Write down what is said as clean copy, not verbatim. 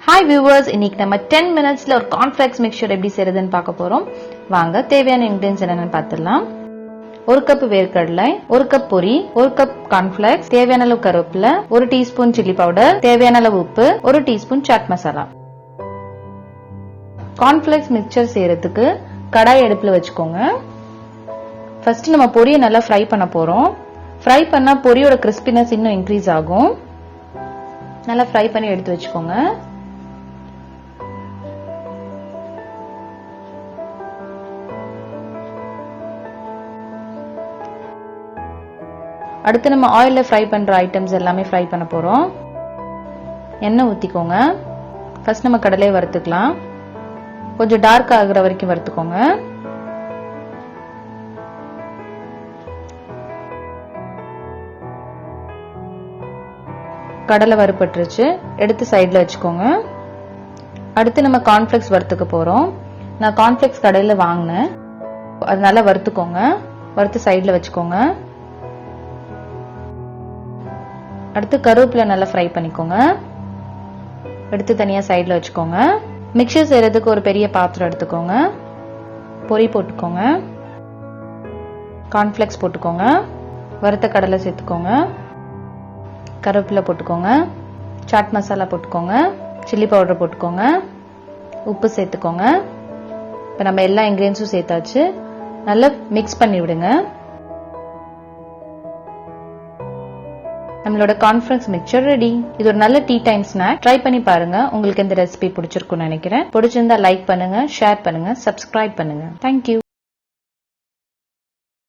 Hi viewers, இன்னைக்கு நம்ம 10 minutesல ஒரு cornflakes mixture எப்படி செய்யறதுன்னு பார்க்க போறோம். வாங்க தேவையான ingredients என்னன்னு பார்த்துடலாம். 1 கப் வேர்க்கடலை, 1 கப் பொரி, 1 கப் cornflakes, தேவையான அளவு கருவேப்பிலை, 1 டீஸ்பூன் chili powder, தேவையான அளவு உப்பு, 1 teaspoon chaat masala. cornflakes mixture செய்யறதுக்கு கடாய் அடுப்புல வச்சுக்கோங்க. ஃபர்ஸ்ட் நம்ம பொரியை நல்லா ஃப்ரை பண்ண போறோம். ஃப்ரை பண்ணா பொரியோட கிறிஸ்பினஸ் இன்னும் இன்க்ரீஸ் ஆகும். நல்லா ஃப்ரை பண்ணி எடுத்து வச்சுக்கோங்க. அடுத்து நம்ம ஆயில்ல ஃப்ரை பண்ற ஐட்டம்ஸ் எல்லாமே ஃப்ரை பண்ண போறோம். எண்ணெய் ஊத்திக்கோங்க. ஃபர்ஸ்ட் நம்ம கடலையை வறுத்துக்கலாம். கொஞ்சம் டார்க் ஆகுற வரைக்கும் வறுத்துக்கோங்க. கடலை வறுபட்டுருச்சு, எடுத்து சைடுல வச்சுக்கோங்க. அடுத்து நம்ம கார்ன்ஃபிளேக்ஸ் வறுத்துக்க போறோம். நான் கார்ன்ஃபிளேக்ஸ் கடையில வாங்கினேன், அது நல்லா வறுத்துக்கோங்க. வறுத்து சைடுல வச்சுக்கோங்க. அடுத்து கருவேப்பிலை நல்லா ஃப்ரை பண்ணிக்கோங்க. எடுத்து தனியா சைடுல வச்சுக்கோங்க. மிக்சர் செய்யறதுக்கு ஒரு பெரிய பாத்திரம் எடுத்துக்கோங்க. பொரி போட்டுக்கோங்க. கார்ன்ஃபிளேக்ஸ் போட்டுக்கோங்க. வறுத்த கடலை சேர்த்துக்கோங்க. கருவேப்பிலை போட்டுக்கோங்க. சாட் மசாலா போட்டுக்கோங்க. சில்லி பவுடர் போட்டுக்கோங்க. உப்பு சேர்த்துக்கோங்க. இப்போ நம்ம எல்லா இன்கிரியன்ஸும் சேர்த்தாச்சு. நல்லா மிக்ஸ் பண்ணி விடுங்க. நம்மளோட கார்ன்ஃபிளேக்ஸ் மிக்சர் ரெடி. இது ஒரு நல்ல டீ டைம் ஸ்நாக். ட்ரை பண்ணி பாருங்க. உங்களுக்கு இந்த ரெசிபி பிடிச்சிருக்கும்னு நினைக்கிறேன். பிடிச்சிருந்தா லைக் பண்ணுங்க, ஷேர் பண்ணுங்க, சப்ஸ்கிரைப் பண்ணுங்க. தேங்க்யூ.